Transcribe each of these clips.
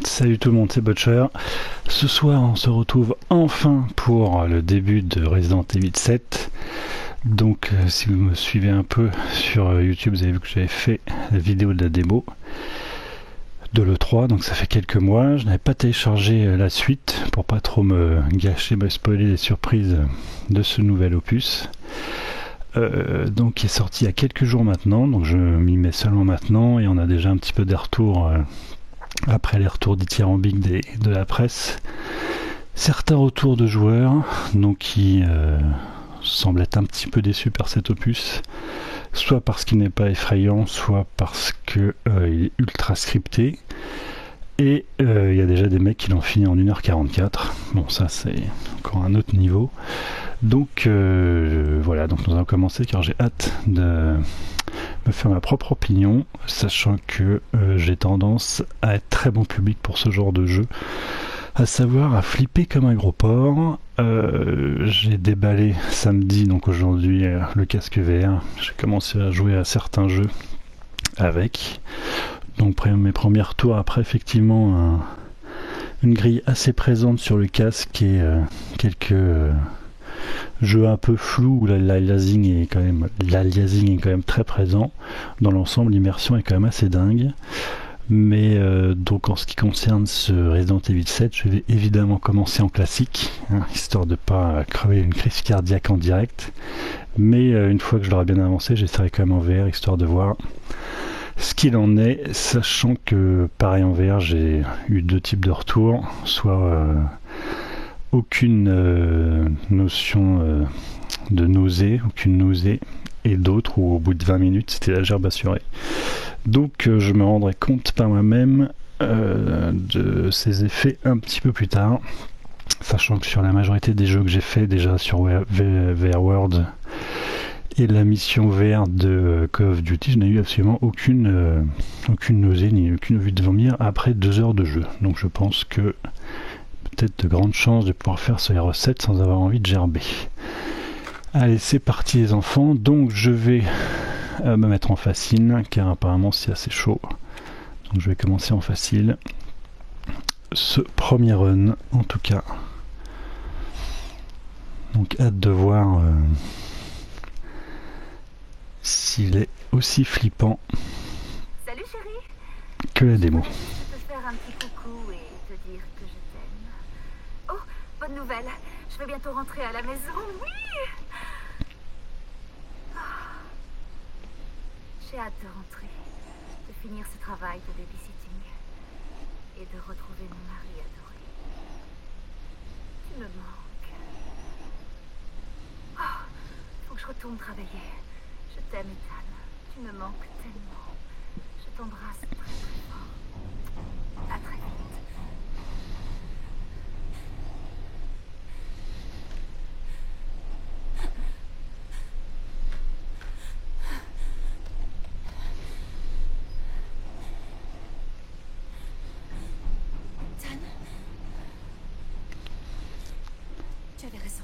Salut tout le monde, c'est Butcher. Ce soir, on se retrouve enfin pour le début de Resident Evil 7. Donc, si vous me suivez un peu sur YouTube, vous avez vu que j'avais fait la vidéo de la démo de l'E3, donc ça fait quelques mois. Je n'avais pas téléchargé la suite pour pas trop me gâcher, me spoiler les surprises de ce nouvel opus. Donc, qui est sorti il y a quelques jours maintenant, donc je m'y mets seulement maintenant et on a déjà un petit peu des retours. Après les retours dithyrambiques de la presse, certains retours de joueurs donc qui semblent être un petit peu déçus par cet opus, soit parce qu'il n'est pas effrayant, soit parce qu'il est ultra scripté. Et il y a déjà des mecs qui l'ont fini en 1h44. Bon, ça c'est encore un autre niveau. Donc voilà, donc nous allons commencer car j'ai hâte de me faire ma propre opinion, sachant que j'ai tendance à être très bon public pour ce genre de jeu, à savoir à flipper comme un gros porc. J'ai déballé samedi, donc aujourd'hui, le casque VR. J'ai commencé à jouer à certains jeux avec. Donc mes premiers tours après effectivement une grille assez présente sur le casque et quelques jeu un peu flou où l'aliasing est quand même très présent. Dans l'ensemble, l'immersion est quand même assez dingue. Mais donc en ce qui concerne ce Resident Evil 7, je vais évidemment commencer en classique, histoire de pas crever une crise cardiaque en direct. Mais une fois que je l'aurai bien avancé, j'essaierai quand même en VR, histoire de voir ce qu'il en est, sachant que pareil en VR, j'ai eu deux types de retours, soit aucune notion de nausée, et d'autres où au bout de 20 minutes c'était la gerbe assurée. Donc je me rendrai compte par moi-même de ces effets un petit peu plus tard, sachant que sur la majorité des jeux que j'ai fait déjà sur VR World et la mission VR de Call of Duty, je n'ai eu absolument aucune nausée ni aucune envie de vomir après 2 heures de jeu. Donc je pense que peut-être de grandes chances de pouvoir faire ce R7 sans avoir envie de gerber. Allez, c'est parti les enfants. Donc je vais me mettre en facile, car apparemment c'est assez chaud. Donc je vais commencer en facile. Ce premier run, en tout cas. Donc hâte de voir s'il est aussi flippant. Salut chérie. Que la démo. Je peux faire un petit coucou et te dire que je t'aime. Oh, bonne nouvelle. Je vais bientôt rentrer à la maison. Oui. Oh. J'ai hâte de rentrer, de finir ce travail de babysitting et de retrouver mon mari adoré. Tu me manques. Oh, faut que je retourne travailler. Je t'aime, Ethan. Tu me manques tellement. Je t'embrasse très très fort. À très vite. Ethan, tu avais raison.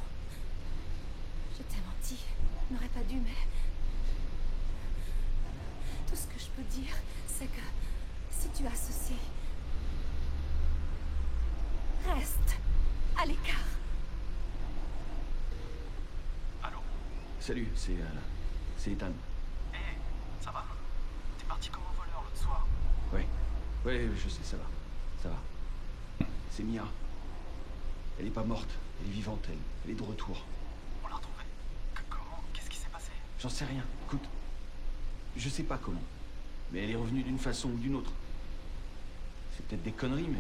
Je t'ai menti. Je n'aurais pas dû, mais... Tout ce que je peux dire, c'est que si tu as ceci, reste à l'écart. Allô? Salut, c'est Ethan. Hé, ça va? T'es parti comme un voleur l'autre soir. Ouais, je sais, ça va. Ça va. C'est Mia. Elle est pas morte, elle est vivante, elle est de retour. On l'a retrouvée. Comment? Qu'est-ce qui s'est passé? J'en sais rien, écoute. Je sais pas comment. Mais elle est revenue d'une façon ou d'une autre. C'est peut-être des conneries, mais...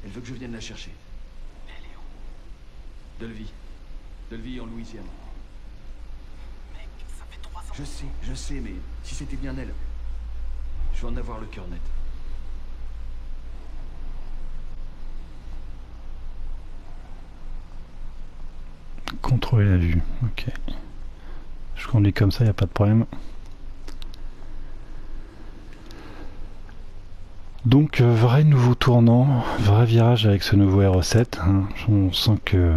Elle veut que je vienne la chercher. Elle est où? Delville. Delville en Louisiane. Je sais, mais si c'était bien elle, je vais en avoir le cœur net. Contrôler la vue, ok. Je conduis comme ça, il n'y a pas de problème. Donc vrai nouveau tournant, vrai virage avec ce nouveau RE7. Hein. On sent que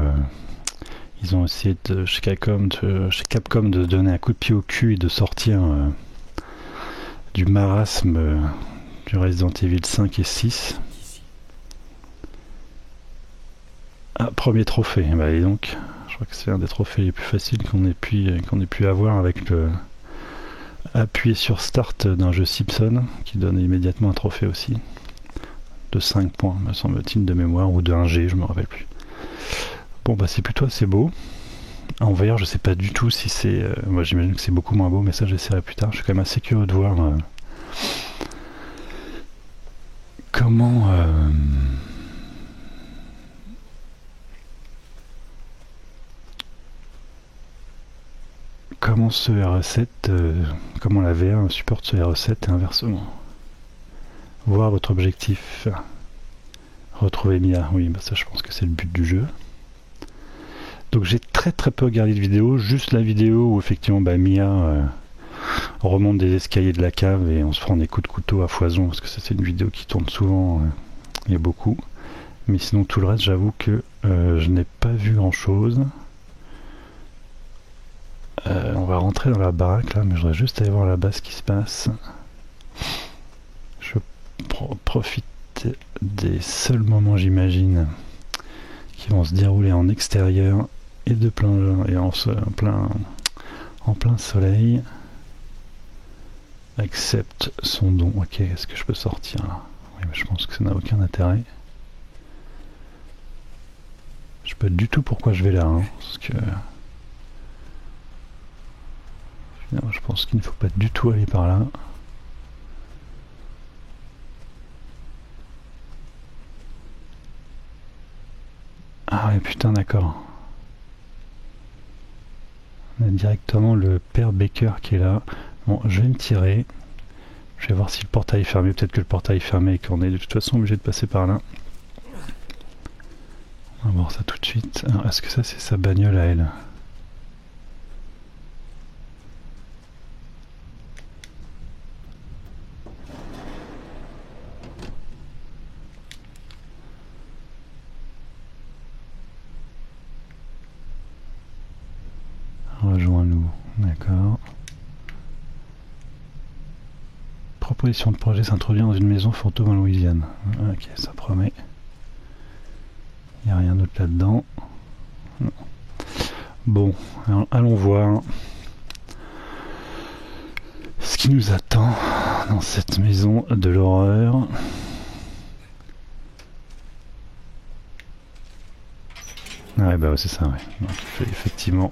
ils ont essayé chez Capcom de donner un coup de pied au cul et de sortir du marasme du Resident Evil 5 et 6. Ah, premier trophée, bah et donc, je crois que c'est un des trophées les plus faciles qu'on ait pu avoir avec le appuyer sur Start d'un jeu Simpson, qui donne immédiatement un trophée aussi. De 5 points, me semble-t-il, de mémoire, ou de 1 G, je me rappelle plus. Bon, bah c'est plutôt assez beau. En VR, je sais pas du tout si c'est... moi j'imagine que c'est beaucoup moins beau, mais ça j'essaierai plus tard. Je suis quand même assez curieux de voir comment... comment ce RE7, comment la VR supporte ce RE7 et inversement. Voir votre objectif. Retrouver Mia, oui, bah ça je pense que c'est le but du jeu. Donc j'ai très peu regardé de vidéo, juste la vidéo où effectivement bah, Mia remonte des escaliers de la cave et on se prend des coups de couteau à foison, parce que ça c'est une vidéo qui tourne souvent, il y a beaucoup. Mais sinon tout le reste, j'avoue que je n'ai pas vu grand chose. On va rentrer dans la baraque là, mais je voudrais juste aller voir là-bas ce qui se passe. Je profite des seuls moments, j'imagine, qui vont se dérouler en extérieur et de plein et en plein soleil. Accepte son don. Ok, est-ce que je peux sortir là? Oui, mais je pense que ça n'a aucun intérêt. Je sais pas du tout pourquoi je vais là, hein, parce que finalement, je pense qu'il ne faut pas du tout aller par là. Ah ouais, putain, d'accord. On a directement le père Baker qui est là. Bon, je vais me tirer. Je vais voir si le portail est fermé. Peut-être que le portail est fermé et qu'on est de toute façon obligé de passer par là. On va voir ça tout de suite. Alors, est-ce que ça, c'est sa bagnole à elle? Rejoins-nous, d'accord. Proposition de projet s'introduire dans une maison fantôme en Louisiane. Ok, ça promet. Il n'y a rien d'autre là-dedans. Bon, alors, allons voir ce qui nous attend dans cette maison de l'horreur. Ouais, bah ouais, c'est ça, ouais. Donc, il faut effectivement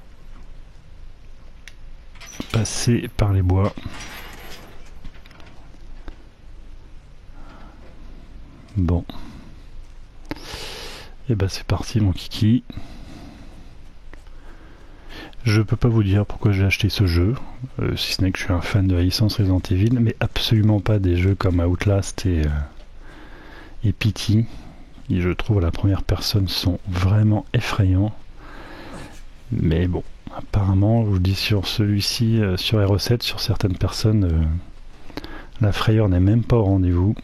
passer par les bois. Bon. Et bah c'est parti mon kiki. Je peux pas vous dire pourquoi j'ai acheté ce jeu, si ce n'est que je suis un fan de la licence Resident Evil, mais absolument pas des jeux comme Outlast et PT, qui je trouve à la première personne sont vraiment effrayants. Mais bon, apparemment, je vous dis sur celui-ci, sur RE7, sur certaines personnes, la frayeur n'est même pas au rendez-vous.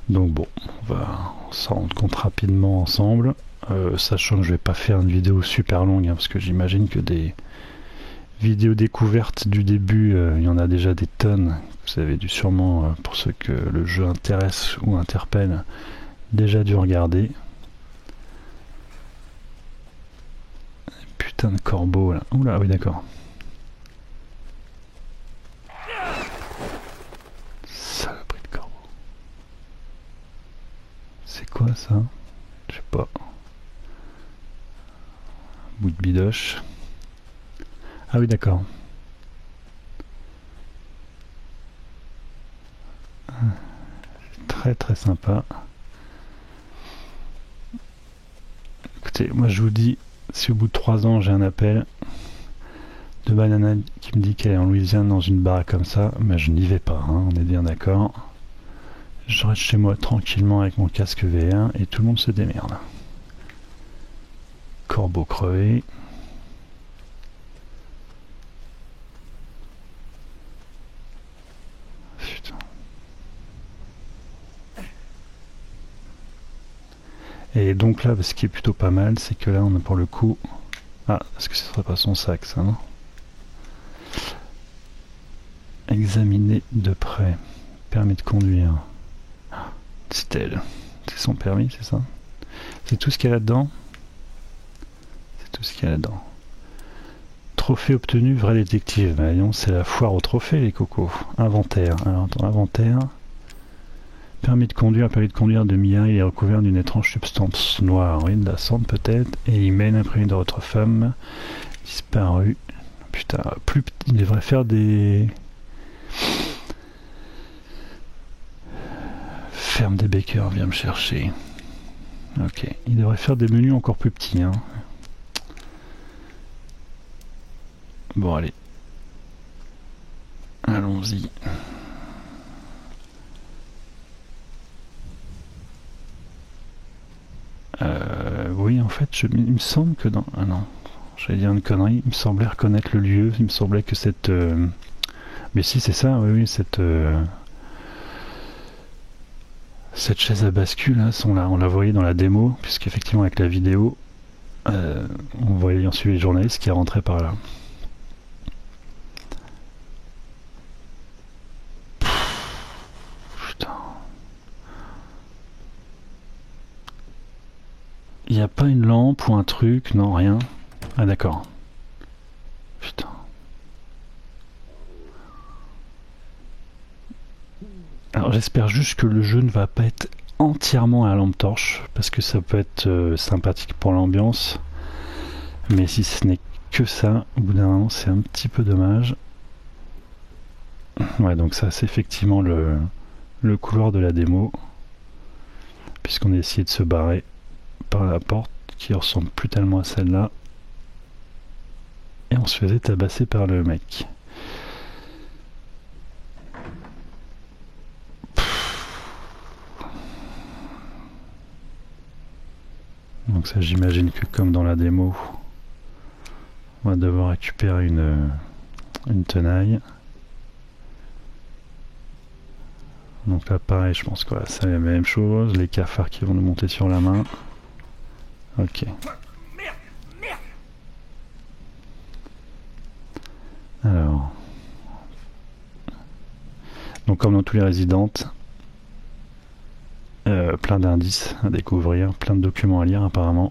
Donc bon, on va s'en rendre compte rapidement ensemble, sachant que je vais pas faire une vidéo super longue, hein, parce que j'imagine que des vidéos découvertes du début, il y en a déjà des tonnes. Vous avez dû sûrement, pour ceux que le jeu intéresse ou interpelle, déjà dû regarder. Putain de corbeau là. Oula, oui d'accord. Saloperie de corbeau. C'est quoi ça? Je sais pas. Bout de bidoche. Ah oui d'accord. Très sympa. Écoutez, moi je vous dis, si au bout de 3 ans j'ai un appel de Banana qui me dit qu'elle est en Louisiane dans une baraque comme ça, mais je n'y vais pas, hein, on est bien d'accord. Je reste chez moi tranquillement avec mon casque VR et tout le monde se démerde. Corbeau crevé. Putain. Et donc là, ce qui est plutôt pas mal, c'est que là, on a pour le coup... Ah, est-ce que ce serait pas son sac, ça, non? Examiner de près. Permis de conduire. C'est elle. C'est son permis, c'est ça? C'est tout ce qu'il y a là-dedans? C'est tout ce qu'il y a là-dedans. Trophée obtenu, vrai détective. Bah, voyons, c'est la foire aux trophées, les cocos. Inventaire. Alors, attends, inventaire. Permis de conduire de Mia, il est recouvert d'une étrange substance noire. Oui, de la cendre peut-être. Et email imprimé de votre femme. Disparu. Putain, il devrait faire des... Ferme des Bakers, viens me chercher. Ok, il devrait faire des menus encore plus petits. Hein. Bon, allez. Allons-y. Oui, en fait, il me semble que dans... Ah non, j'allais dire une connerie. Il me semblait reconnaître le lieu. Il me semblait que cette... Mais si, c'est ça, oui, cette chaise à bascule, hein, on la voyait dans la démo, puisqu'effectivement, avec la vidéo, on voyait ensuite les journalistes qui rentraient par là. Putain. Il n'y a pas une lampe ou un truc, non, rien. Ah d'accord. Putain. Alors j'espère juste que le jeu ne va pas être entièrement à la lampe torche, parce que ça peut être sympathique pour l'ambiance. Mais si ce n'est que ça, au bout d'un moment, c'est un petit peu dommage. Ouais, donc ça c'est effectivement le couloir de la démo, puisqu'on a essayé de se barrer par la porte qui ressemble plus tellement à celle-là, et on se faisait tabasser par le mec. Donc ça, j'imagine que comme dans la démo, on va devoir récupérer une tenaille. Donc là pareil, je pense que voilà, c'est la même chose, les cafards qui vont nous monter sur la main. Ok. Alors. Donc comme dans tous les résidentes, plein d'indices à découvrir, plein de documents à lire apparemment.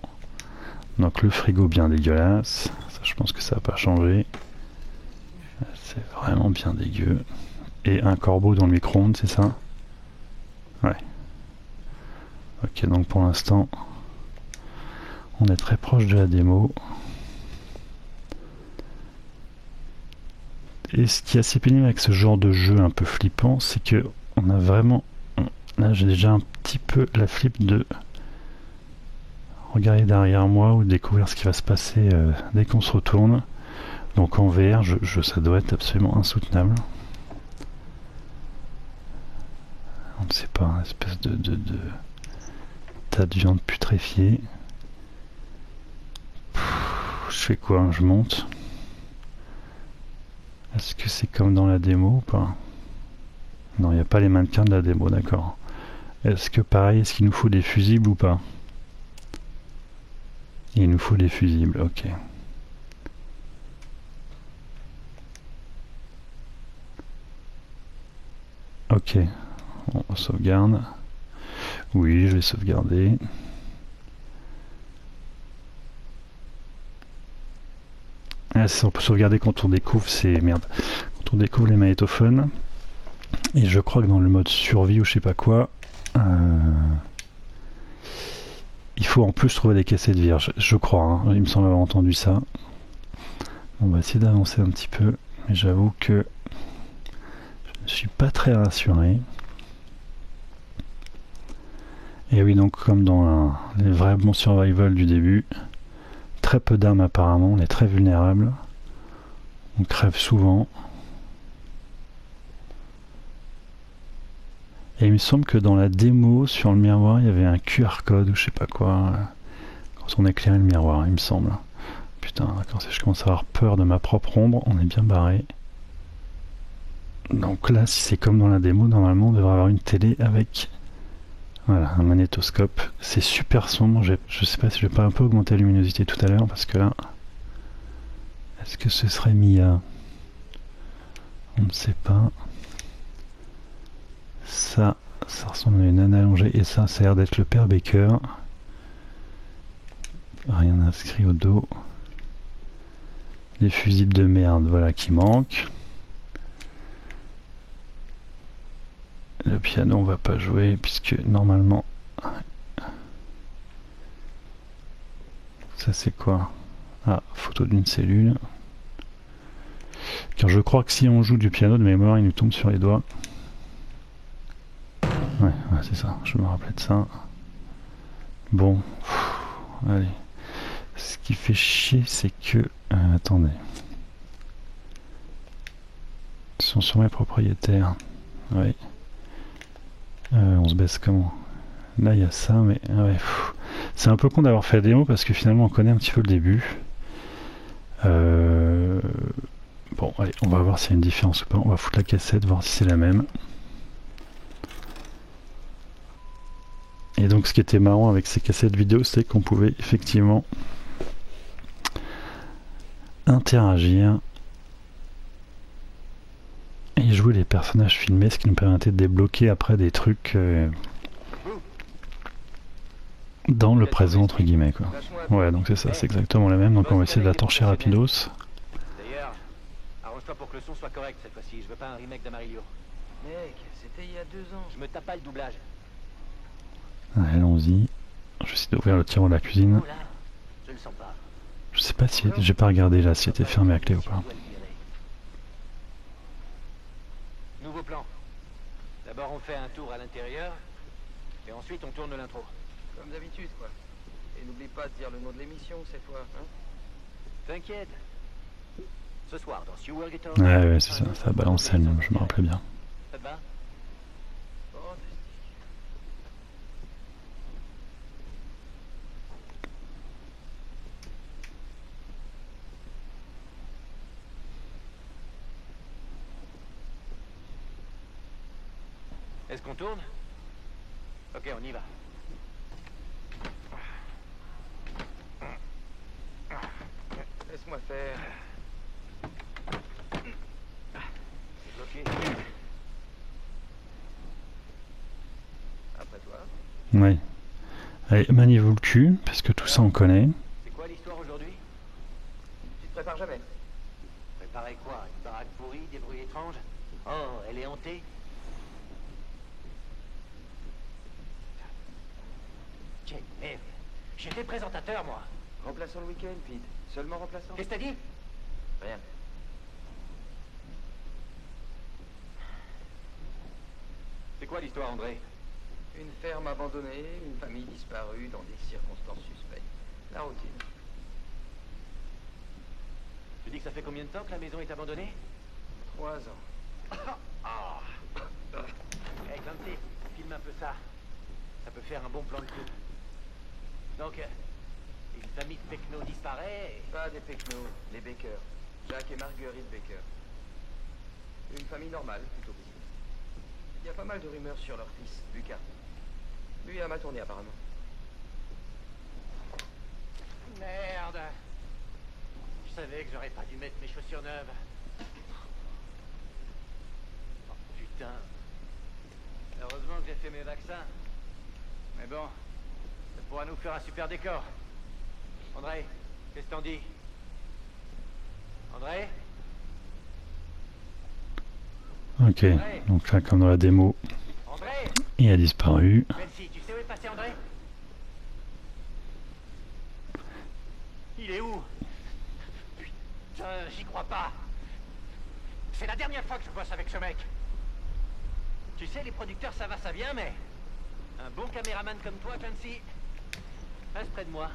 Donc le frigo bien dégueulasse, ça je pense que ça n'a pas changé. C'est vraiment bien dégueu. Et un corbeau dans le micro-ondes, c'est ça? Ouais. Ok, donc pour l'instant, on est très proche de la démo. Et ce qui est assez pénible avec ce genre de jeu un peu flippant, c'est que on a vraiment... Là, j'ai déjà un petit peu la flip de regarder derrière moi ou découvrir ce qui va se passer dès qu'on se retourne. Donc en VR, ça doit être absolument insoutenable. On ne sait pas, une espèce de tas de viande putréfiée. Je fais quoi? Je monte. Est-ce que c'est comme dans la démo ou pas? Non, il n'y a pas les mannequins de la démo, d'accord. Est-ce que pareil, est-ce qu'il nous faut des fusibles ou pas? Il nous faut des fusibles, ok. Ok, on sauvegarde. Oui, je vais sauvegarder. Ah, on peut sauvegarder quand on découvre quand on découvre les magnétophones. Et je crois que dans le mode survie ou je sais pas quoi, il faut en plus trouver des cassettes vierges, je crois, hein. Il me semble avoir entendu ça. On va essayer d'avancer un petit peu, mais j'avoue que je ne suis pas très rassuré. Et oui, donc comme dans les vrais bons survival du début, très peu d'armes apparemment, on est très vulnérable. On crève souvent. Et il me semble que dans la démo, sur le miroir, il y avait un QR code ou je sais pas quoi. Quand on éclairait le miroir, il me semble. Putain, quand je commence à avoir peur de ma propre ombre, on est bien barré. Donc là, si c'est comme dans la démo, normalement on devrait avoir une télé avec voilà, un magnétoscope. C'est super sombre. Je sais pas si je vais pas un peu augmenter la luminosité tout à l'heure parce que là, est-ce que ce serait Mia? On ne sait pas. Ça ressemble à une nana allongée et ça a l'air d'être le père Baker. Rien inscrit au dos. Les fusibles de merde, voilà, qui manquent. Le piano on va pas jouer puisque normalement... Ça c'est quoi? Ah, photo d'une cellule. Car je crois que si on joue du piano de mémoire, il nous tombe sur les doigts. Ouais, c'est ça, je me rappelais de ça. Bon, allez. Ce qui fait chier, c'est que... attendez. Ils sont sur mes propriétaires. Oui. On se baisse comment? Là, il y a ça, mais... ouais, c'est un peu con d'avoir fait la démo, parce que finalement, on connaît un petit peu le début. Bon, allez, on va voir s'il y a une différence ou pas. On va foutre la cassette, voir si c'est la même. Et donc ce qui était marrant avec ces cassettes vidéo, c'est qu'on pouvait effectivement interagir et jouer les personnages filmés, ce qui nous permettait de débloquer après des trucs dans le présent entre guillemets quoi. Ouais, donc c'est ça, c'est exactement la même, donc on va essayer de la torcher rapidos. D'ailleurs, arrange-toi pour que le son soit correct cette fois-ci, je veux pas un remake d'Amarillo. Mec, c'était il y a 2 ans. Je me tape pas le doublage. Allons-y. Je vais essayer d'ouvrir le tiroir de la cuisine. Oh là, je le sens pas. Je sais pas si... j'ai pas regardé là si était fermé à clé ou pas. Nouveau plan. D'abord on fait un tour à l'intérieur, et ensuite on tourne l'intro. Comme d'habitude, quoi. Et n'oublie pas de dire le nom de l'émission cette fois, hein. T'inquiète. Ce soir dans You Will Get Ouais, c'est ça, ça a balancé elle-même, je me rappelais bien. Ça te va? Fantastique. Est-ce qu'on tourne? Ok, on y va. Laisse-moi faire. C'est bloqué. Après toi. Ouais. Allez, maniez-vous le cul, parce que tout ça on connaît. C'est quoi l'histoire aujourd'hui? Tu te prépares jamais. Préparer quoi? Une baraque pourrie, des bruits étranges? Oh, elle est hantée? Tiens, merde. J'étais présentateur, moi. Remplaçant le week-end, Pete. Seulement remplaçant. Qu'est-ce que t'as dit? Rien. C'est quoi l'histoire, André? Une ferme abandonnée, une famille disparue dans des circonstances suspectes. La routine. Tu dis que ça fait combien de temps que la maison est abandonnée? 3 ans. Ah. Hey, Clancy, filme un peu ça. Ça peut faire un bon plan de coup. Donc, une famille de Pecno disparaît et... Pas des Pecno, les Baker. Jacques et Marguerite Baker. Une famille normale, plutôt visible. Il y a pas mal de rumeurs sur leur fils, Lucas. Lui a mal tourné apparemment. Merde. Je savais que j'aurais pas dû mettre mes chaussures neuves. Oh, putain. Heureusement que j'ai fait mes vaccins. Mais bon, ça pourra nous faire un super décor. André, qu'est-ce que t'en dis? André? Ok, donc là comme dans la démo, André? il a disparu. Bensi, tu sais où est passé André? Il est où? Putain, j'y crois pas. C'est la dernière fois que je bosse avec ce mec. Tu sais, les producteurs, ça va, ça vient, mais... Un bon caméraman comme toi, Clancy, reste près de moi.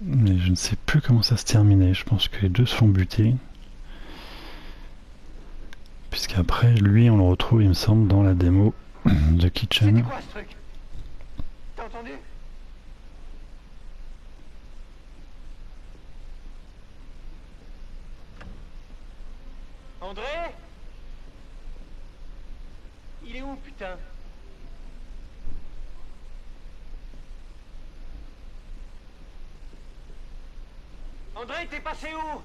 Mais je ne sais plus comment ça se terminait. Je pense que les deux se font buter. Puisqu'après, lui, on le retrouve, il me semble, dans la démo de C'était Kitchen. quoi ce truc? T'as entendu? André? Il est où, putain? André, t'es passé où?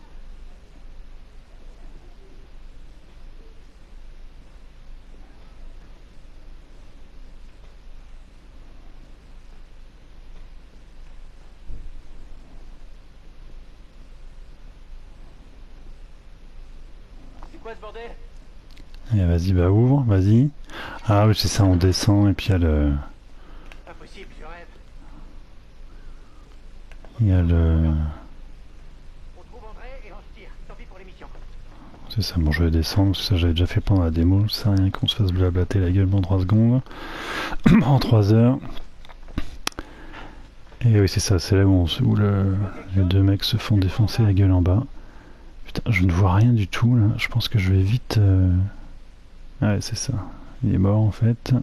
C'est quoi ce bordel? Et vas-y, bah ouvre, vas-y. Ah oui, c'est ça, on descend et puis il y a le... Pas possible, je rêve. Il y a le... On trouve André et on se tire. Tant pis pour l'émission. C'est ça, bon je vais descendre, parce que ça j'avais déjà fait pendant la démo, ça sert à rien qu'on se fasse blablater la gueule pendant 3 secondes. En 3 heures. Et oui c'est ça, c'est là où, les deux mecs se font défoncer la gueule en bas. Putain, je ne vois rien du tout là, je pense que je vais vite... Ouais c'est ça, il est mort en fait.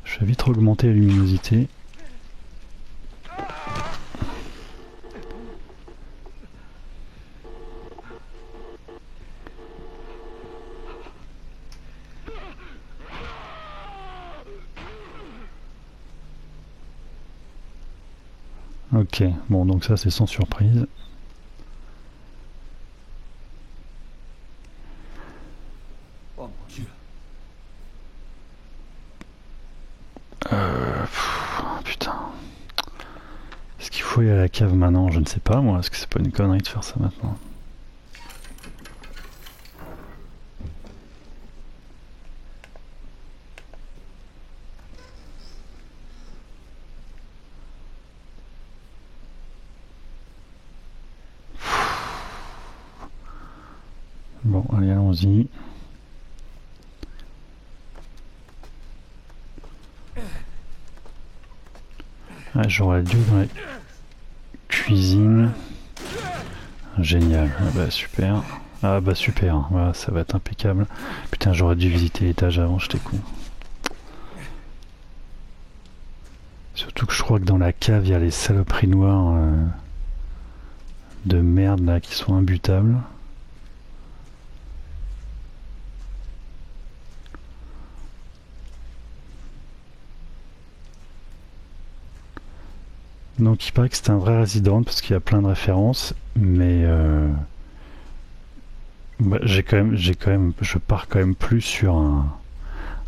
Je vais vite augmenter la luminosité. Ok, bon donc ça c'est sans surprise. Oh mon Dieu. Putain. Est-ce qu'il faut aller à la cave maintenant? Je ne sais pas moi, est-ce que c'est pas une connerie de faire ça maintenant? Bon, allez, allons-y. Ah, j'aurais dû dans la cuisine. Génial. Ah bah super. Ah bah super. Voilà, ça va être impeccable. Putain, j'aurais dû visiter l'étage avant, j'étais con. Surtout que je crois que dans la cave, il y a les saloperies noires de merde là qui sont imbutables. Donc il paraît que c'est un vrai Resident parce qu'il y a plein de références, mais bah, je pars quand même plus sur un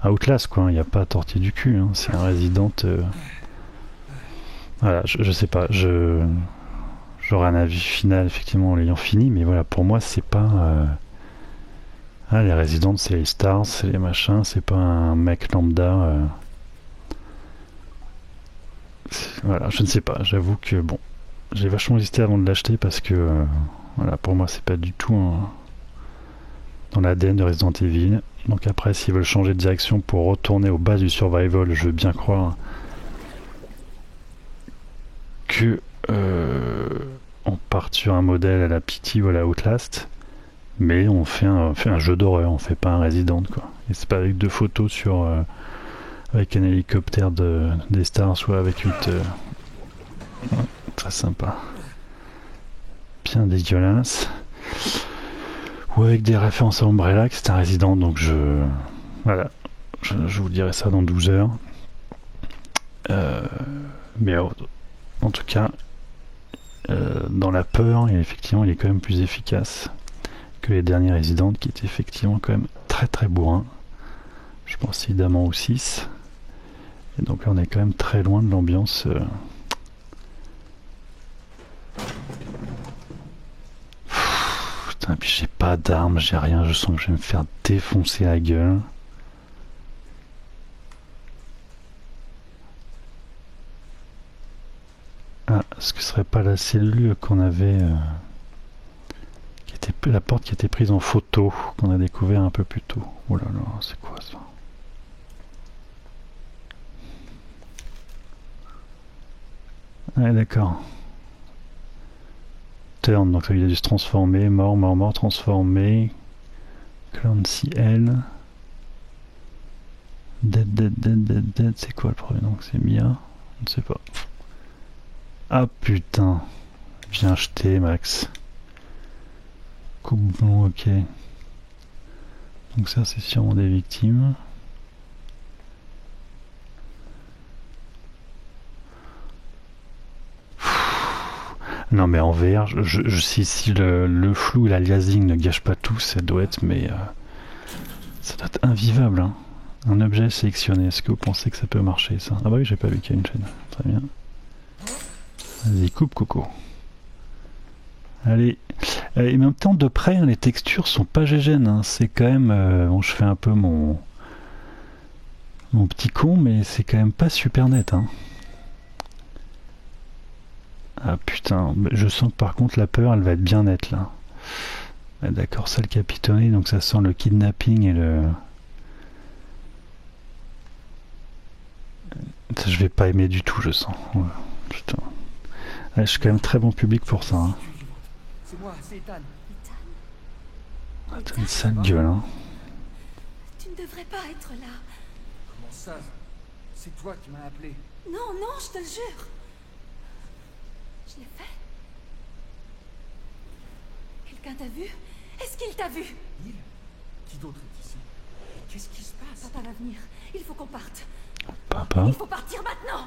Outlast quoi. Il n'y a pas à tortiller du cul. Hein. C'est un Resident. Voilà, je sais pas. J'aurai un avis final effectivement en l'ayant fini, mais voilà, pour moi c'est pas. Ah, les Resident, c'est les stars, c'est les machins, c'est pas un mec lambda. Voilà, je ne sais pas, j'avoue que bon, j'ai vachement hésité avant de l'acheter parce que voilà, pour moi c'est pas du tout dans l'ADN de Resident Evil. Donc après, s'ils veulent changer de direction pour retourner aux bases du survival, je veux bien croire que on parte sur un modèle à la Pity ou à la Outlast, mais on fait un jeu d'horreur, on fait pas un Resident quoi. Et c'est pas avec 2 photos sur avec un hélicoptère des stars, soit avec 8... ouais, très sympa. Bien dégueulasse. Ou avec des références à Umbrella, que c'est un Resident, donc voilà. Je vous dirai ça dans 12 heures. Mais en tout cas, dans la peur, effectivement, il est quand même plus efficace que les derniers Resident, qui étaient effectivement quand même très très bourrins. Je pense évidemment au 6. Et donc là on est quand même très loin de l'ambiance putain, puis j'ai pas d'armes, j'ai rien, je sens que je vais me faire défoncer la gueule. Ah, est-ce que ce serait pas la cellule qu'on avait qui était la porte qui était prise en photo, qu'on a découvert un peu plus tôt? Oh là là, c'est quoi ça? Ouais, d'accord. Turn, donc il a dû se transformer. Mort, mort, mort, transformé. Clancy L. Dead, dead, dead, dead, dead. C'est quoi le problème? Donc c'est Mia. Je ne sais pas. Ah putain. Bien jeté, Max. Coupe blond, ok. Donc ça, c'est sûrement des victimes. Non mais en VR, si le flou et l'aliasing ne gâchent pas tout, ça doit être, mais ça doit être invivable. Hein. Un objet sélectionné, est-ce que vous pensez que ça peut marcher ça? Ah bah oui, j'ai pas vu qu'il y a une chaîne. Très bien. Vas-y, coupe Coco. Allez. Et en même temps, de près, hein, les textures sont pas gégènes. Hein. C'est quand même... bon, je fais un peu mon petit con, mais c'est quand même pas super net. Hein. Ah putain, je sens que par contre la peur, elle va être bien nette là. Ah, d'accord, ça le capitonné, donc ça sent le kidnapping et le... Ça, je vais pas aimer du tout, je sens. Ouais, putain. Ouais, je suis quand même très bon public pour ça. Hein. C'est moi, c'est Ethan. Ah, t'as une sale gueule, hein. Tu ne devrais pas être là. Comment ça? C'est toi qui m'as appelé. Non, non, je te le jure. Je l'ai fait. Quelqu'un t'a vu? Est-ce qu'il t'a vu? Il? Qui d'autre est ici? Qu'est-ce qui se passe? Papa va venir. Il faut qu'on parte. Papa. Il faut partir maintenant.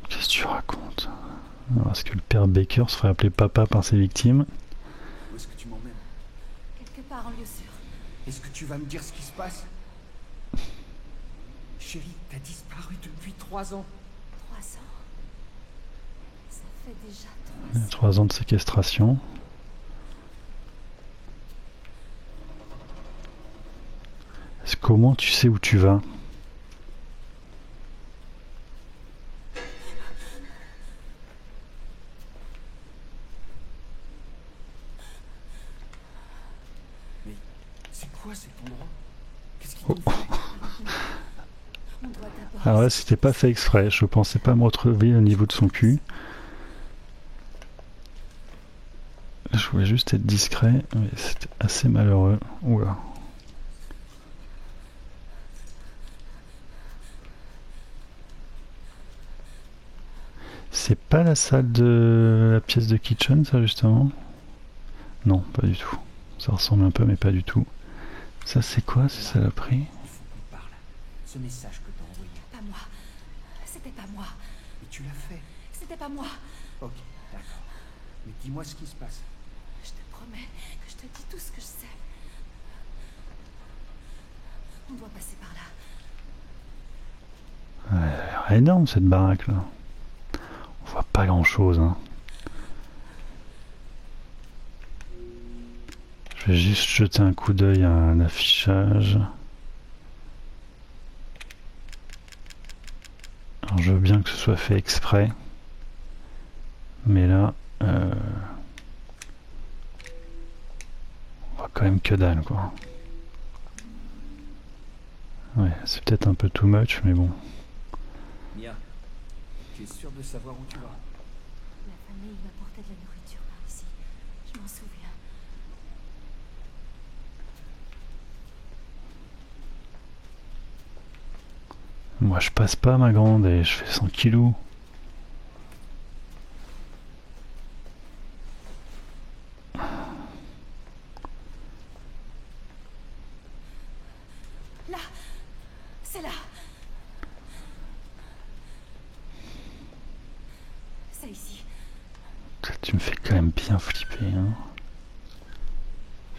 Qu'est-ce que tu racontes? Alors, est-ce que le père Baker se ferait appeler papa par ses victimes? Où est-ce que tu m'emmènes? Quelque part en lieu sûr. Est-ce que tu vas me dire ce qui se passe? Chérie, t'as disparu depuis 3 ans. 3 ans. Ça fait déjà 3 ans. 3 ans de séquestration. Comment tu sais où tu vas? Mais c'est quoi cet endroit? Qu'est-ce qui Oh. t'ont fait? On doit d'abord... Ah ouais, c'était pas fait exprès, je pensais pas me retrouver au niveau de son cul. Je voulais juste être discret, mais c'était assez malheureux. Oula. C'est pas la salle de la pièce de kitchen, ça justement? Non, pas du tout. Ça ressemble un peu, mais pas du tout. Ça, c'est quoi, ces saloperies? Il faut qu'on parle. Ce message que t'as envoyé. Pas moi. C'était pas moi. Mais tu l'as fait. C'était pas moi. Ok, d'accord. Mais dis-moi ce qui se passe. Je te promets que je te dis tout ce que je sais. On doit passer par là. Elle a l'air énorme, cette baraque, là. On voit pas grand-chose, hein. Je vais juste jeter un coup d'œil à un affichage. Alors je veux bien que ce soit fait exprès. Mais là... on voit quand même que dalle, quoi. Ouais, c'est peut-être un peu too much, mais bon. Mia, tu es sûr de savoir où tu vas? La famille m'apportait de la nourriture par ici. Je m'en souviens. Moi je passe pas, ma grande, et je fais 100 kilos. Là. C'est là. C'est ici. Tu me fais quand même bien flipper, hein.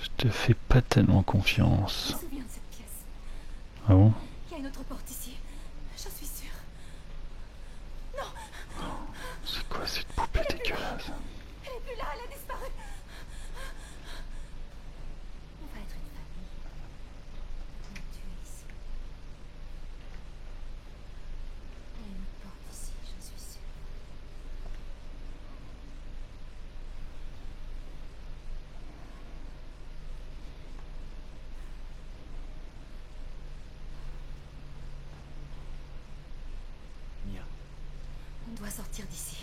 Je te fais pas tellement Je confiance. me souviens de cette pièce. Ah bon? Il y a une autre porte ici. Je suis sûre. Non. C'est quoi cette poupée dégueulasse? Elle est plus là. Elle a disparu. On va être une famille. Mais tu es ici. Il y a une autre porte ici. Je suis sûre. doit sortir d'ici.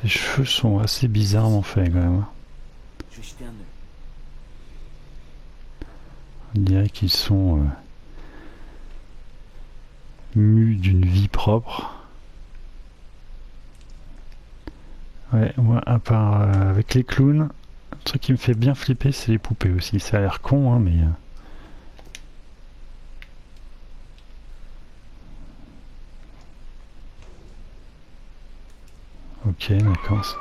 Les cheveux sont assez bizarrement faits quand même. Je vais jeter un œil. On dirait qu'ils sont mus d'une vie propre. Ouais, moi, à part avec les clowns, un truc qui me fait bien flipper, c'est les poupées aussi. Ça a l'air con, hein, mais... Ok, d'accord.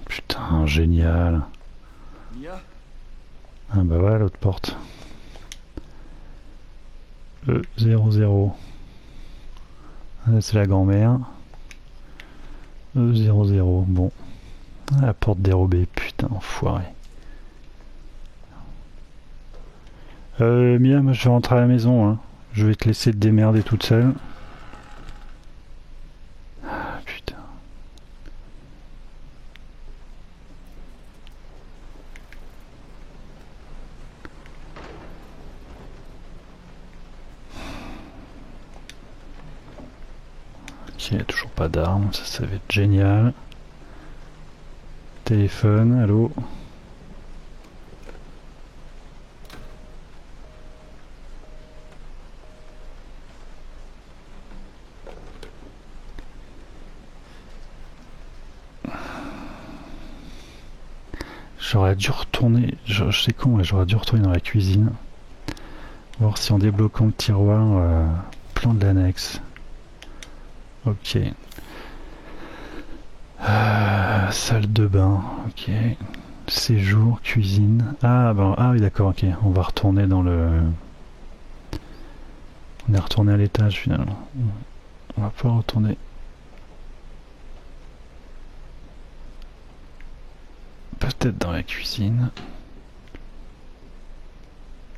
Putain, génial. Mia? Ah bah voilà l'autre porte. E00. Là c'est la grand-mère. E00. Bon. Ah, la porte dérobée. Putain, enfoiré. Mia, moi je vais rentrer à la maison. Hein. Je vais te laisser te démerder toute seule. Ah, putain. Ok, toujours pas d'armes, ça va être génial. Téléphone, allô? J'aurais dû retourner, je sais con, mais j'aurais dû retourner dans la cuisine. Voir si en débloquant le tiroir, plan de l'annexe. Ok. Salle de bain, ok. Séjour, cuisine. Ah, ben, ah oui, d'accord, ok. On va retourner dans le... On est retourné à l'étage finalement. On va pas retourner. Peut-être dans la cuisine.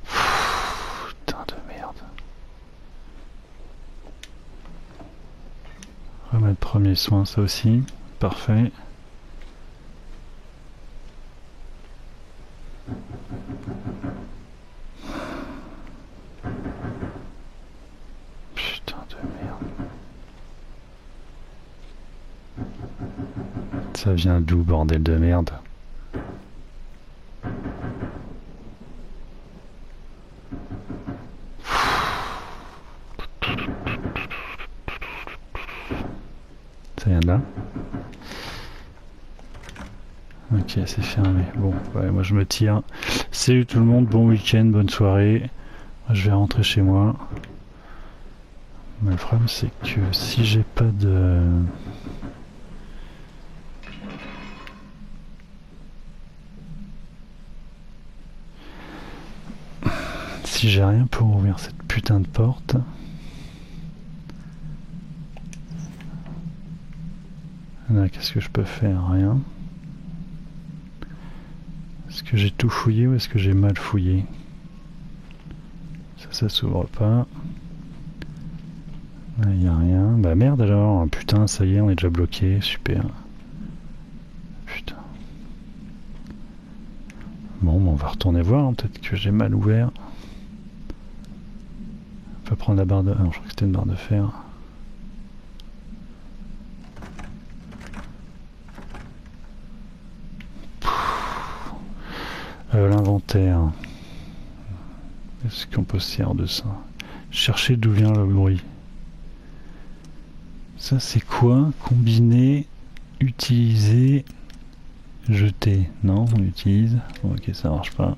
Putain de merde. Remettre premier soin, ça aussi. Parfait. Putain de merde. Ça vient d'où, bordel de merde? Ça vient de là? Ok, c'est fermé. Bon, ouais, moi je me tire. Salut tout le monde, bon week-end, bonne soirée. Je vais rentrer chez moi. Mais le problème c'est que si j'ai pas de... Si j'ai rien pour ouvrir cette putain de porte... Là, qu'est-ce que je peux faire? Rien. Est-ce que j'ai tout fouillé ou est-ce que j'ai mal fouillé? Ça s'ouvre pas. Là, y a rien. Bah merde alors. Putain, ça y est, on est déjà bloqué. Super. Putain. Bon, on va retourner voir. Hein. Peut-être que j'ai mal ouvert. On peut prendre la barre de... Ah non, je crois que c'était une barre de fer. L'inventaire. Est-ce qu'on peut se servir de ça? Chercher d'où vient le bruit. Ça c'est quoi? Combiner, utiliser, jeter. Non, on utilise. Ok, ça marche pas.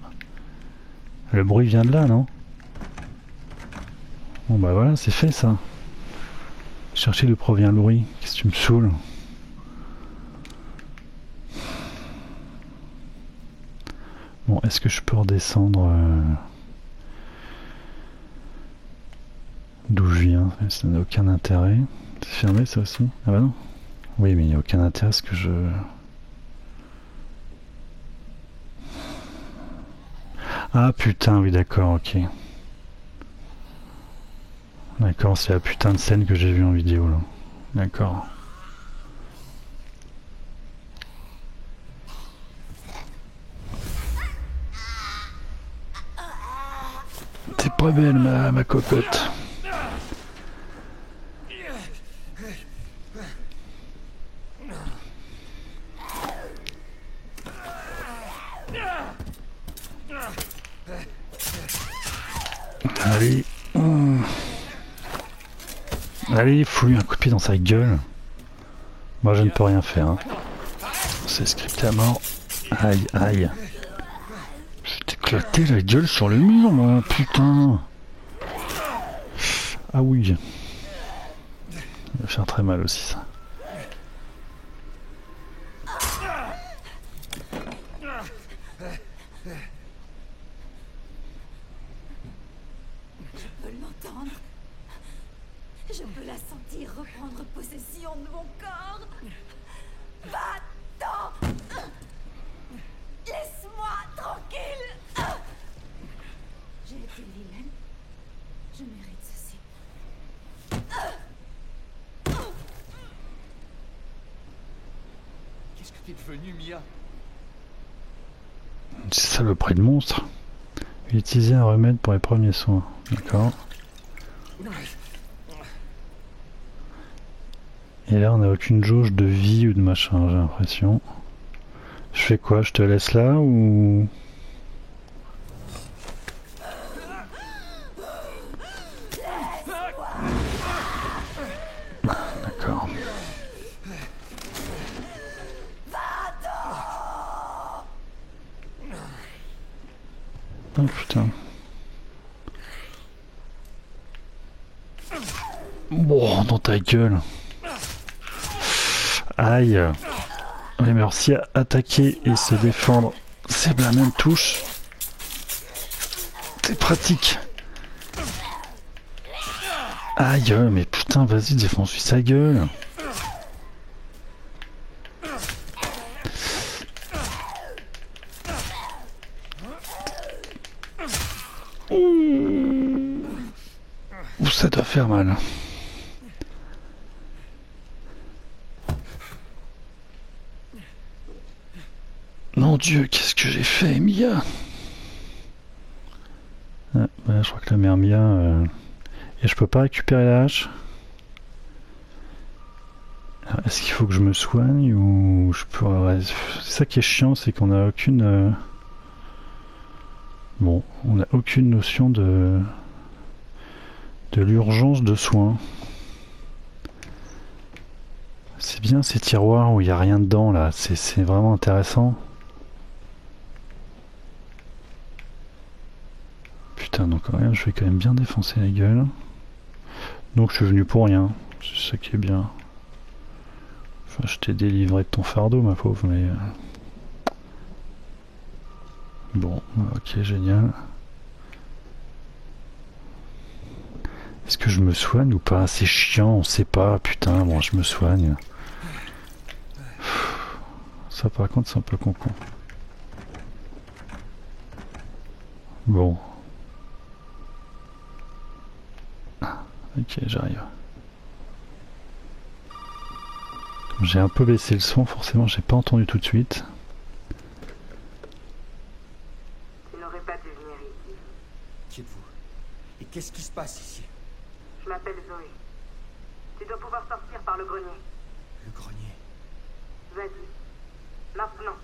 Le bruit vient de là, non? Bon bah voilà, c'est fait ça. Chercher d'où provient le bruit. Qu'est-ce que tu me saoules? Bon, est-ce que je peux redescendre d'où je viens? Ça n'a aucun intérêt. C'est fermé ça aussi? Ah bah non. Oui, mais il n'y a aucun intérêt à ce que je... Ah putain, oui d'accord, ok. D'accord, c'est la putain de scène que j'ai vue en vidéo là. D'accord. T'es pas belle ma cocotte. Allez. Allez, fous-lui un coup de pied dans sa gueule. Moi je ne peux rien faire. Hein. C'est scripté à mort. Aïe, aïe. J'ai éclaté la gueule sur le mur, moi, putain. Ah oui. Ça va faire très mal aussi, ça. Je peux l'entendre. Je peux la sentir reprendre possession de mon corps. Va-t'en! Laisse-moi tranquille! J'ai été vilaine. Je mérite ceci. Qu'est-ce que t'es devenu, Mia? C'est ça le prix de monstre. Utiliser un remède pour les premiers soins. D'accord. Et là on n'a aucune jauge de vie ou de machin, j'ai l'impression. Je fais quoi? Je te laisse là ou... D'accord. Oh putain. Bon, dans ta gueule. Aïe. Oui, mais alors si attaquer et se défendre, c'est la même touche. C'est pratique. Aïe, mais putain, vas-y, défonce-lui sa gueule. Ouh, ça doit faire mal. Mon Dieu, qu'est-ce que j'ai fait, Mia? Ah, ouais, je crois que la mère Mia... Et je peux pas récupérer la hache? Est-ce qu'il faut que je me soigne ou je peux... Ouais, c'est ça qui est chiant, c'est qu'on a aucune... Bon, on n'a aucune notion de l'urgence de soins. C'est bien ces tiroirs où il n'y a rien dedans là, c'est vraiment intéressant. Putain, donc rien, je vais quand même bien défoncer la gueule. Donc je suis venu pour rien, c'est ça qui est bien. Enfin, je t'ai délivré de ton fardeau, ma pauvre, mais... Bon, ok, génial. Est-ce que je me soigne ou pas? C'est chiant, on sait pas, putain, bon, je me soigne. Ça, par contre, c'est un peu con-con. Bon. Ok, j'arrive. J'ai un peu baissé le son, forcément, j'ai pas entendu tout de suite. Tu n'aurais pas dû venir ici. Qui êtes-vous? Et qu'est-ce qui se passe ici? Je m'appelle Zoé. Tu dois pouvoir sortir par le grenier. Le grenier. Vas-y. Maintenant.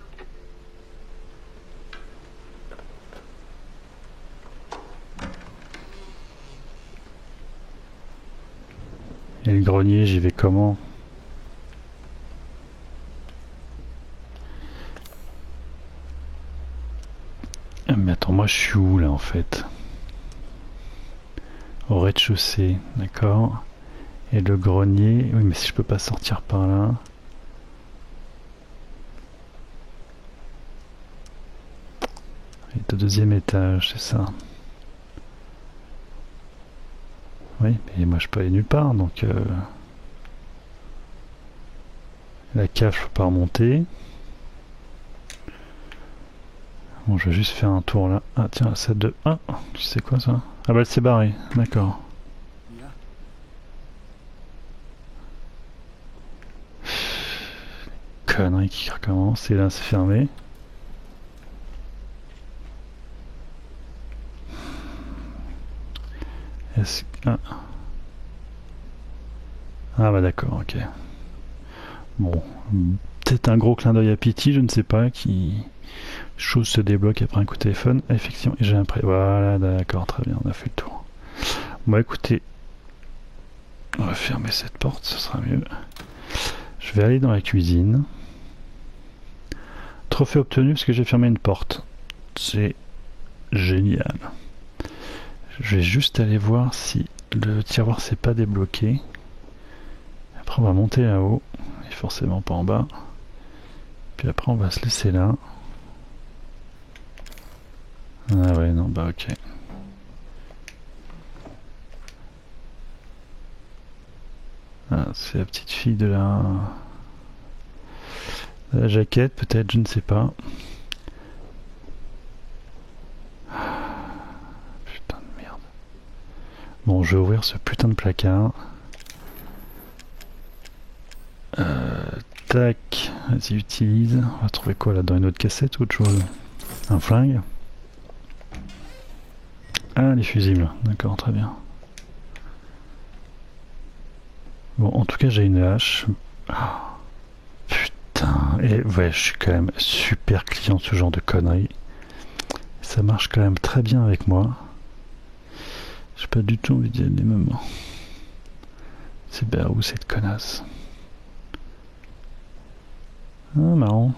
Et le grenier, j'y vais comment? Ah, mais attends, moi je suis où là en fait? Au rez-de-chaussée, d'accord. Et le grenier, oui mais si je peux pas sortir par là. Il est au deuxième étage, c'est ça. Oui, mais moi je peux aller nulle part, donc... La cave, je peux pas remonter. Bon, je vais juste faire un tour là. Ah tiens, la salle de... Ah, tu sais quoi ça? Ah bah elle s'est barrée, d'accord. Mia? Connerie qui recommence, et là c'est fermé. Est-ce que... Ah bah d'accord, ok. Bon, peut-être un gros clin d'œil à Pity, je ne sais pas, qui... Chose se débloque après un coup de téléphone. Effectivement, j'ai un prêt. Voilà, d'accord, très bien, on a fait le tour. Bon écoutez, on va fermer cette porte, ce sera mieux. Je vais aller dans la cuisine. Trophée obtenu parce que j'ai fermé une porte. C'est génial. Je vais juste aller voir si le tiroir s'est pas débloqué. Après on va monter là-haut, et forcément pas en bas. Puis après on va se laisser là. Ah ouais non bah ok. Ah, c'est la petite fille de la jaquette peut-être, je ne sais pas. Putain de merde. Bon je vais ouvrir ce putain de placard. Tac, vas-y utilise. On va trouver quoi là-dedans, une autre cassette ou autre chose? Un flingue? Ah les fusibles, d'accord, très bien. Bon en tout cas j'ai une hache. Oh, putain, et ouais je suis quand même super client de ce genre de conneries. Ça marche quand même très bien avec moi. J'ai pas du tout envie d'y aller même. C'est Barou cette connasse. Ah marrant.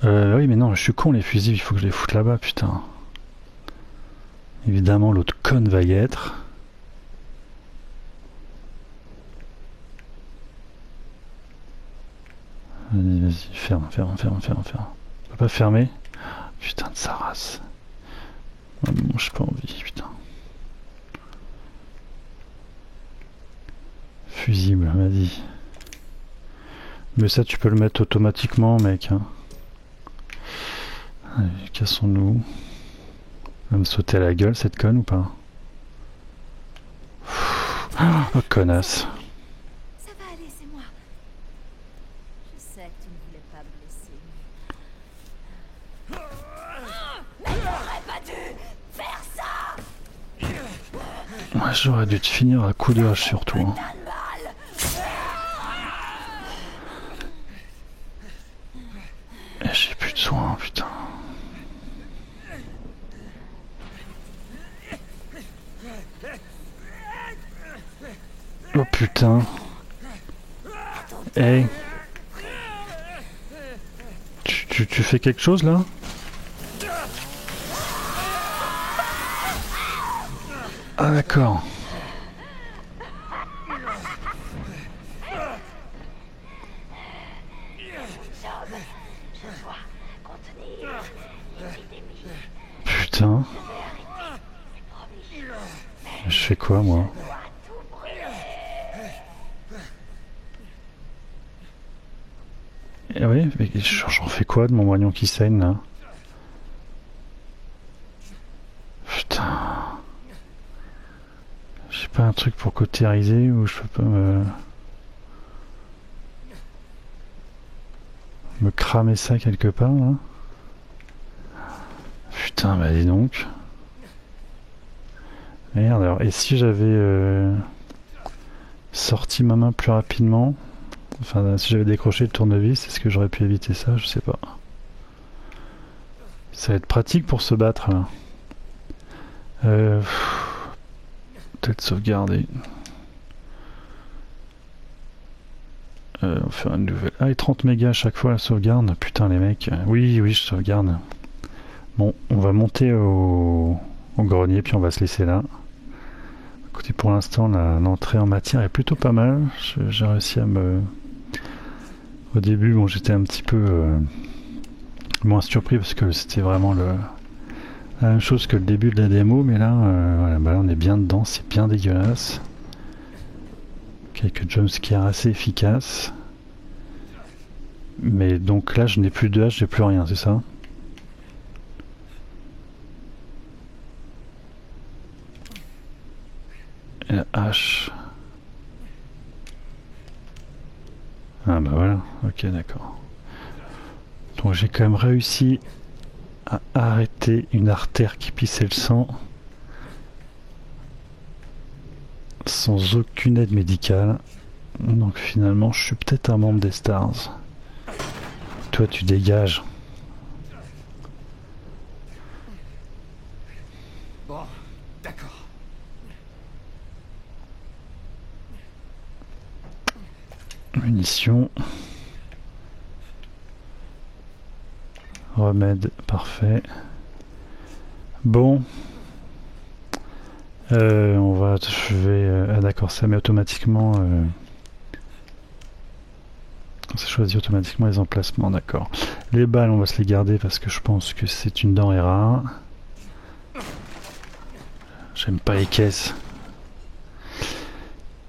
Oui mais non je suis con, les fusibles il faut que je les foute là-bas putain. Évidemment l'autre conne va y être. Vas-y, ferme. On peut pas fermer? Putain de sa race. Ah, bon, j'ai pas envie, putain. Fusible, vas-y. Mais ça tu peux le mettre automatiquement mec. Hein. Allez, cassons-nous. Elle va me sauter à la gueule cette conne ou pas? Oh connasse. Ça va aller, c'est moi. Je sais que tu ne voulais pas me blesser. Mais t'aurais pas dû faire ça. Ouais, j'aurais dû te finir à coup de hache surtout. Hein. Et j'ai plus de soins, putain. Oh putain. Hey. Tu fais quelque chose là? Ah d'accord. Putain. Je fais quoi moi? Eh oui, mais j'en fais quoi de mon moignon qui saigne là? Putain. J'ai pas un truc pour cautériser ou je peux pas me cramer ça quelque part là? Putain, bah dis donc. Merde, alors, et si j'avais sorti ma main plus rapidement? Enfin, si j'avais décroché le tournevis, est-ce que j'aurais pu éviter ça? Je sais pas. Ça va être pratique pour se battre là. Peut-être sauvegarder. On va faire une nouvelle. Ah, et 30 mégas à chaque fois la sauvegarde. Putain, les mecs. Oui, je sauvegarde. Bon, on va monter au grenier, puis on va se laisser là. Écoutez, pour l'instant, l'entrée en matière est plutôt pas mal. J'ai réussi à me... Au début, bon, j'étais un petit peu moins surpris parce que c'était vraiment la même chose que le début de la démo, mais là, voilà, bah là on est bien dedans, c'est bien dégueulasse. Quelques jumpscares assez efficaces. Mais donc là, je n'ai plus de hache, j'ai plus rien, c'est ça? Et la hache. Ah bah voilà, ok d'accord. Donc j'ai quand même réussi à arrêter une artère qui pissait le sang sans aucune aide médicale. Donc finalement je suis peut-être un membre des Stars. Toi tu dégages. Bon, d'accord. Munitions. Remède, parfait. Bon. Je vais... ah d'accord, ça met automatiquement... ça choisit automatiquement les emplacements, d'accord. Les balles, on va se les garder parce que je pense que c'est une denrée rare. J'aime pas les caisses.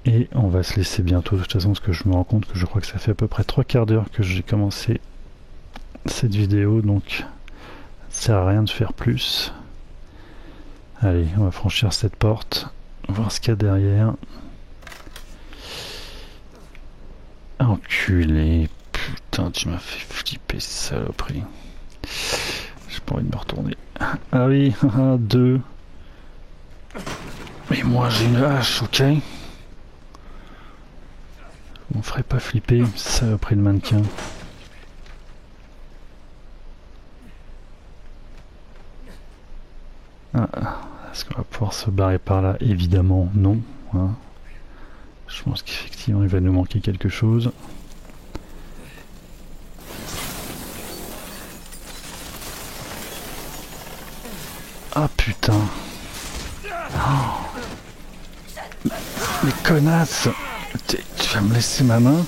Et on va se laisser bientôt de toute façon parce que je me rends compte que je crois que ça fait à peu près 3/4 d'heure que j'ai commencé cette vidéo, donc ça sert à rien de faire plus. Allez, on va franchir cette porte, voir ce qu'il y a derrière. Enculé, putain, tu m'as fait flipper, saloperie. J'ai pas envie de me retourner. Ah oui, 2. Mais moi j'ai une hache, ok? On ferait pas flipper, saloperie de mannequin. Ah, est-ce qu'on va pouvoir se barrer par là? Évidemment non. Hein. Je pense qu'effectivement il va nous manquer quelque chose. Ah putain. Oh. Les connasses. Tu vas me laisser ma main?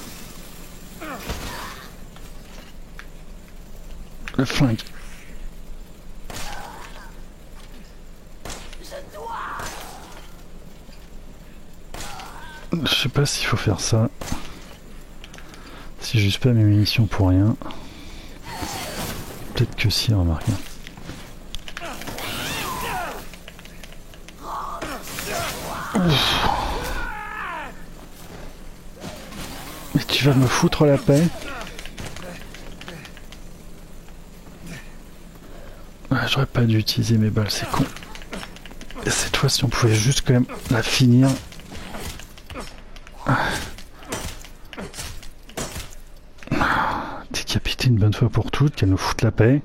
Le flingue. Je sais pas s'il faut faire ça. Si j'use pas mes munitions pour rien. Peut-être que si, remarquez. Mais tu vas me foutre la paix? Ouais, j'aurais pas dû utiliser mes balles, c'est con. Et cette fois, si on pouvait juste quand même la finir. Décapiter une bonne fois pour toutes, qu'elle nous foute la paix.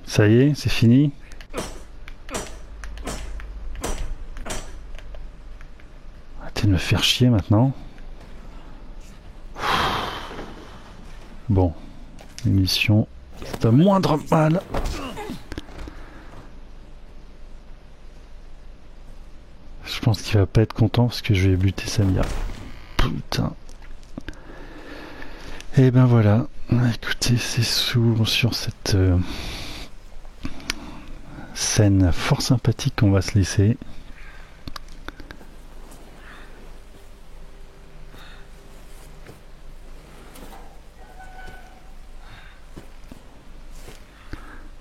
Ça y est, c'est fini. Arrêtez de me faire chier maintenant. Bon, émission, c'est un moindre mal. Je pense qu'il va pas être content parce que je vais buter Samia. Putain. Et ben voilà. Écoutez, c'est sur cette scène fort sympathique qu'on va se laisser.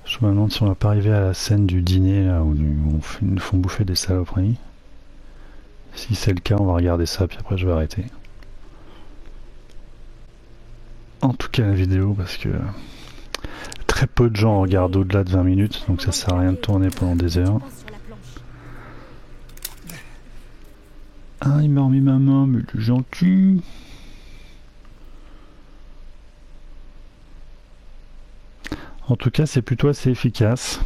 Je me demande si on va pas arriver à la scène du dîner là où ils nous font bouffer des saloperies. Si c'est le cas, on va regarder ça, puis après je vais arrêter. En tout cas la vidéo, parce que très peu de gens regardent au-delà de 20 minutes, donc ça sert à rien de tourner pendant des heures. Ah, il m'a remis ma main, mais il est gentil. En tout cas, c'est plutôt assez efficace.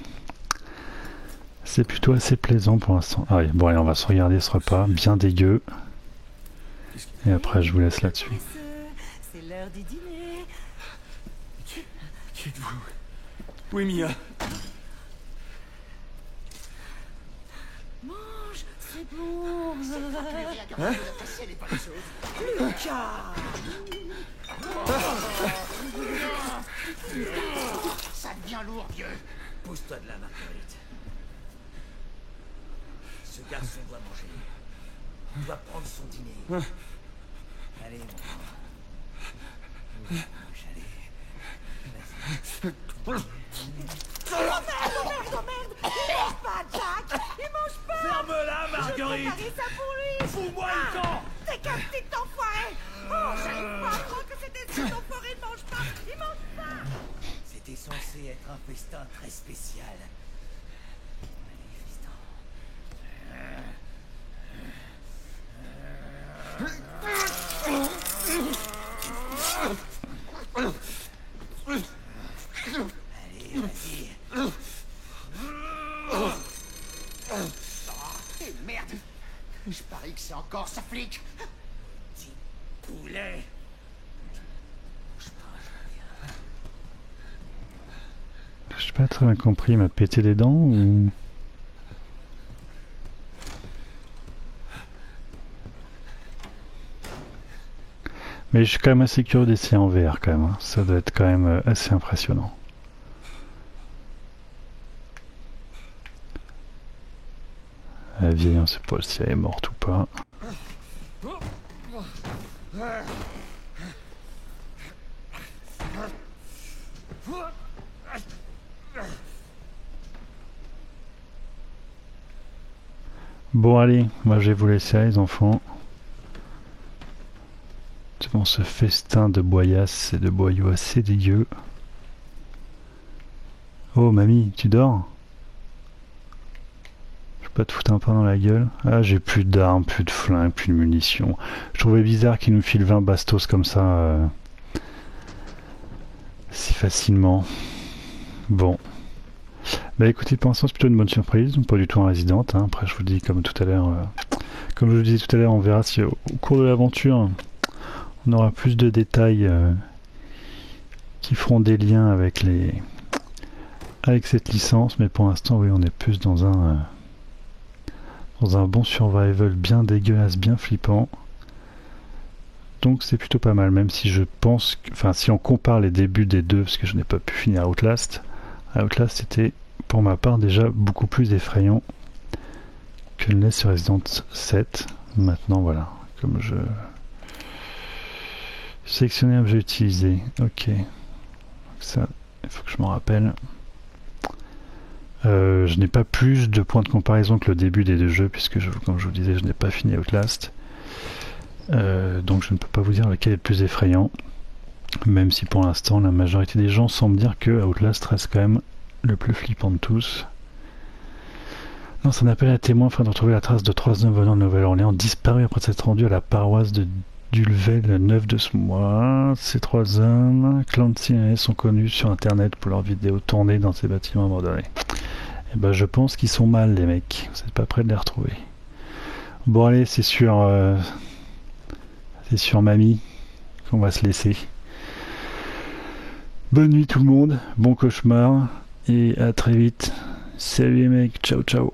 C'est plutôt assez plaisant pour l'instant. Ah oui, bon allez, on va se regarder ce repas, bien dégueu. Et après, je vous laisse là-dessus. C'est l'heure du dîner. Qui êtes-vous? Où est Mia? Mange, c'est bon. Hein? Lucas. Ça devient lourd, vieux. Pousse-toi de là, Marguerite. Ce garçon doit manger. Il doit prendre son dîner. Allez, mon grand. Allez. Oh merde. Il mange pas, Jack. Il mange pas. Ferme-la, Marguerite! Préparez ça pour lui. Fous-moi le camp! T'es qu'un petit enfoiré. Oh, j'arrive pas à croire que cet esprit d'enfoiré ne mange pas. Il mange pas. C'était censé être un festin très spécial. Allez, fiston. flic. Petit poulet. J'ai pas très bien compris, il m'a pété les dents ou... Mais je suis quand même assez curieux d'essayer en VR quand même, hein. Ça doit être quand même assez impressionnant. La vieille, on sait pas si elle est morte ou pas. Bon allez, moi je vais vous laisser les enfants. Devant ce festin de boyasses et de boyaux assez dégueux. Oh mamie, tu dors? Je peux pas te foutre un pain dans la gueule? Ah, j'ai plus d'armes, plus de flingues, plus de munitions. Je trouvais bizarre qu'ils nous filent 20 bastos comme ça si facilement. Bon. Bah écoutez, pour l'instant c'est plutôt une bonne surprise, pas du tout un Resident, hein. Après je vous le dis comme tout à l'heure, comme je vous le disais tout à l'heure, on verra si au cours de l'aventure on aura plus de détails qui feront des liens avec cette licence, mais pour l'instant oui, on est plus dans un bon survival bien dégueulasse, bien flippant. Donc c'est plutôt pas mal, même si je pense que, enfin si on compare les débuts des deux, parce que je n'ai pas pu finir Outlast c'était pour ma part déjà beaucoup plus effrayant que ne l'est sur Resident 7. Maintenant voilà, comme je sélectionner un objet utilisé, ok, ça il faut que je m'en rappelle. Je n'ai pas plus de points de comparaison que le début des deux jeux, puisque comme je vous disais, je n'ai pas fini Outlast. Donc je ne peux pas vous dire lequel est le plus effrayant, même si pour l'instant la majorité des gens semblent dire que Outlast reste quand même le plus flippant de tous. Non, c'est un appel à témoins afin de retrouver la trace de 3 hommes venant de Nouvelle-Orléans disparus après s'être rendus à la paroisse de Dulvel le 9 de ce mois. Ces 3 hommes, Clancy et sont connus sur internet pour leurs vidéos tournées dans ces bâtiments abandonnés. Et ben je pense qu'ils sont mal les mecs, vous n'êtes pas prêts de les retrouver. Bon allez, c'est sur mamie qu'on va se laisser. Bonne nuit tout le monde, bon cauchemar et à très vite. Salut les mecs, ciao ciao.